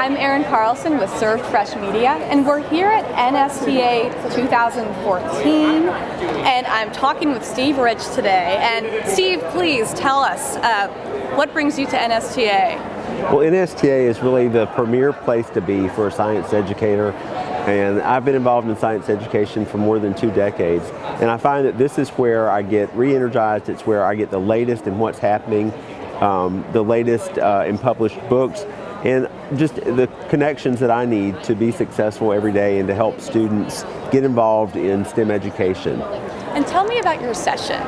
I'm Erin Carlson with Served Fresh Media, and we're here at NSTA 2014, and I'm talking with Steve Rich today. And Steve, please tell us, what brings you to NSTA? Well, NSTA is really the premier place to be for a science educator, and I've been involved in science education for more than 2 decades, and I find that this is where I get re-energized. It's where I get the latest in what's happening, the latest in published books, and just the connections that I need to be successful every day and to help students get involved in STEM education. And tell me about your session.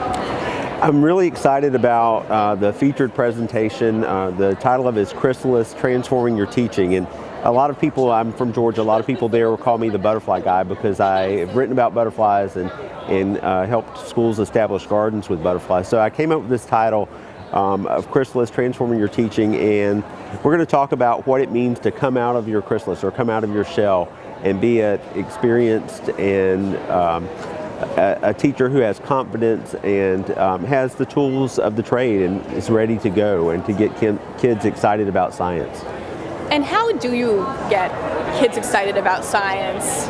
I'm really excited about the featured presentation. The title of it is Chrysalis, Transforming Your Teaching. And a lot of people, I'm from Georgia, a lot of people there will call me the butterfly guy because I have written about butterflies and helped schools establish gardens with butterflies. So I came up with this title of Chrysalis, Transforming Your Teaching, and we're going to talk about what it means to come out of your chrysalis or come out of your shell and be an experienced and a teacher who has confidence and has the tools of the trade and is ready to go and to get kids excited about science. And how do you get kids excited about science?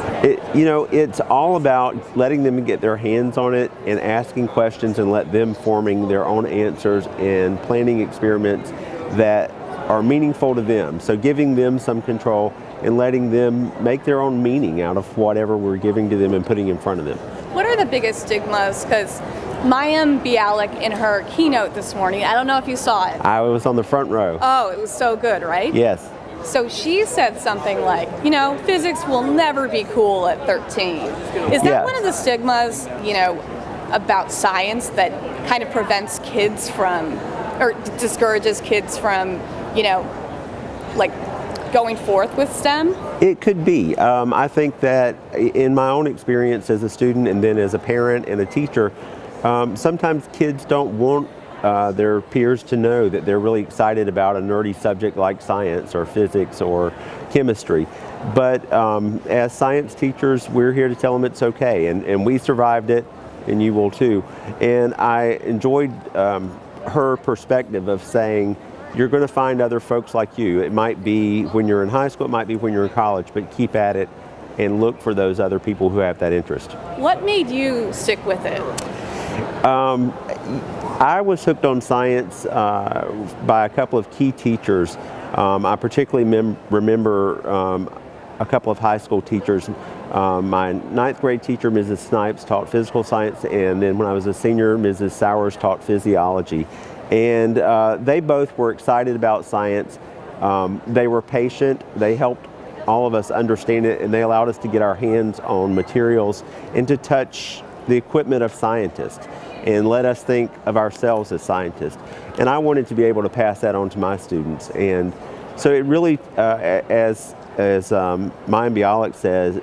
It's all about letting them get their hands on it and asking questions and let them forming their own answers and planning experiments that are meaningful to them. So giving them some control and letting them make their own meaning out of whatever we're giving to them and putting in front of them. What are the biggest stigmas? Because Mayim Bialik, in her keynote this morning, I don't know if you saw it. I was on the front row. Oh, it was so good, right? Yes. So she said something like, physics will never be cool at 13. Is that one of the stigmas, about science that kind of prevents kids from, or discourages kids from, going forth with STEM? It could be. I think that in my own experience as a student and then as a parent and a teacher, sometimes kids don't want their peers to know that they're really excited about a nerdy subject like science or physics or chemistry. But as science teachers, we're here to tell them it's okay, and we survived it, and you will too. And I enjoyed her perspective of saying, you're going to find other folks like you. It might be when you're in high school, it might be when you're in college, but keep at it and look for those other people who have that interest. What made you stick with it? I was hooked on science by a couple of key teachers. I particularly remember a couple of high school teachers. My 9th grade teacher, Mrs. Snipes, taught physical science, and then when I was a senior, Mrs. Sowers taught physiology. And they both were excited about science. They were patient. They helped all of us understand it, and they allowed us to get our hands on materials and to touch the equipment of scientists and let us think of ourselves as scientists. And I wanted to be able to pass that on to my students. And so it really, as Mayim Bialik says,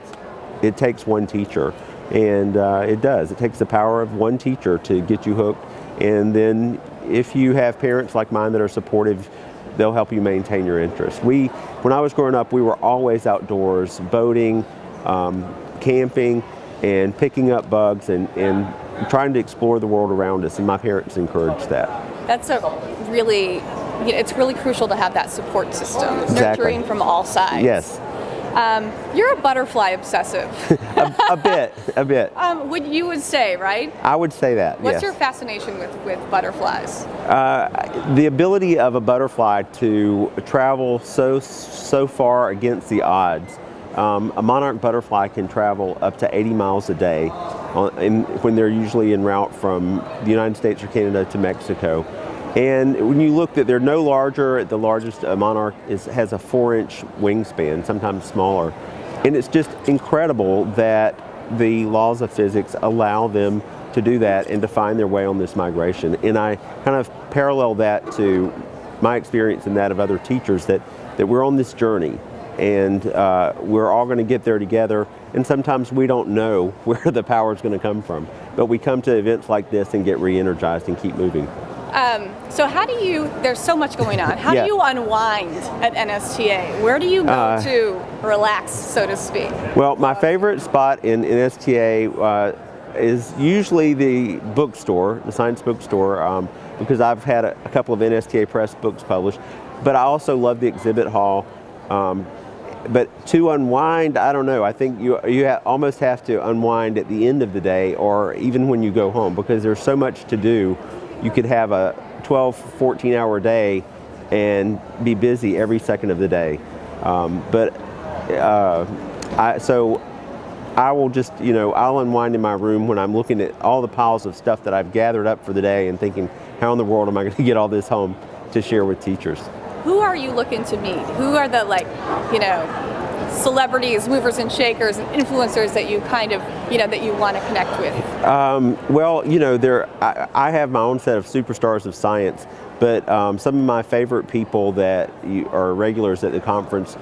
it takes one teacher. And it does. It takes the power of one teacher to get you hooked. And then if you have parents like mine that are supportive, they'll help you maintain your interest. When I was growing up, we were always outdoors, boating, camping, and picking up bugs and trying to explore the world around us, and my parents encouraged that. That's it's really crucial to have that support system, Exactly. nurturing from all sides. Yes. You're a butterfly obsessive. a bit. You would say, right? I would say that, What's yes. your fascination with butterflies? The ability of a butterfly to travel so far against the odds. A monarch butterfly can travel up to 80 miles a day when they're usually en route from the United States or Canada to Mexico. And when you look that they're no larger, the largest monarch has a 4-inch wingspan, sometimes smaller. And it's just incredible that the laws of physics allow them to do that and to find their way on this migration. And I kind of parallel that to my experience and that of other teachers, that we're on this journey. And we're all going to get there together, and sometimes we don't know where the power is going to come from, but we come to events like this and get re-energized and keep moving. So there's so much going on, how do you unwind at NSTA? Where do you go to relax, so to speak? Well, my favorite spot in NSTA is usually the bookstore, the science bookstore, because I've had a couple of NSTA Press books published, but I also love the exhibit hall. But to unwind, I don't know. I think you almost have to unwind at the end of the day or even when you go home, because there's so much to do. You could have a 12, 14-hour day and be busy every second of the day. So I will just, I'll unwind in my room when I'm looking at all the piles of stuff that I've gathered up for the day and thinking, how in the world am I going to get all this home to share with teachers? Who are you looking to meet? Who are the celebrities, movers and shakers, and influencers that you kind of, that you want to connect with? Well, I have my own set of superstars of science, but some of my favorite people that are regulars at the conference,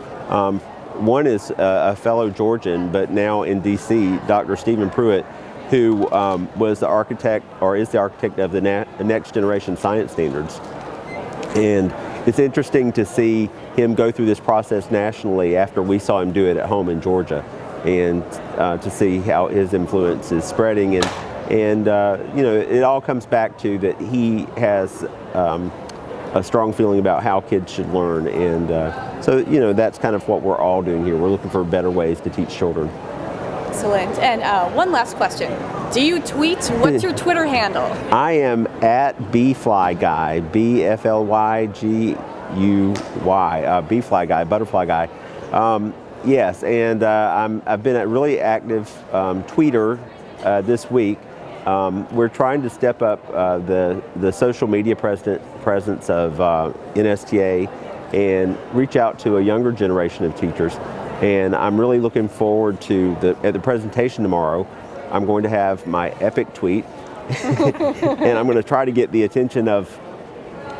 one is a fellow Georgian, but now in DC, Dr. Stephen Pruitt, who was the architect, or is the architect of the next generation science standards. And it's interesting to see him go through this process nationally after we saw him do it at home in Georgia, and to see how his influence is spreading. And it all comes back to that he has a strong feeling about how kids should learn. And so that's kind of what we're all doing here. We're looking for better ways to teach children. Excellent. And one last question. Do you tweet? What's your Twitter handle? I am at BFlyGuy, BFLYGUY, BFlyGuy, Butterfly Guy. Yes, and I've been a really active tweeter this week. We're trying to step up the social media presence of NSTA and reach out to a younger generation of teachers. And I'm really looking forward to at the presentation tomorrow. I'm going to have my epic tweet, and I'm going to try to get the attention of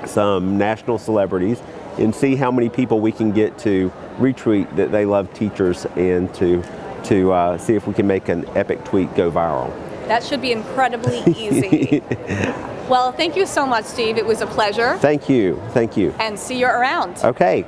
some national celebrities and see how many people we can get to retweet that they love teachers, and to see if we can make an epic tweet go viral. That should be incredibly easy. Well, thank you so much, Steve. It was a pleasure. Thank you. Thank you. And see you around. Okay.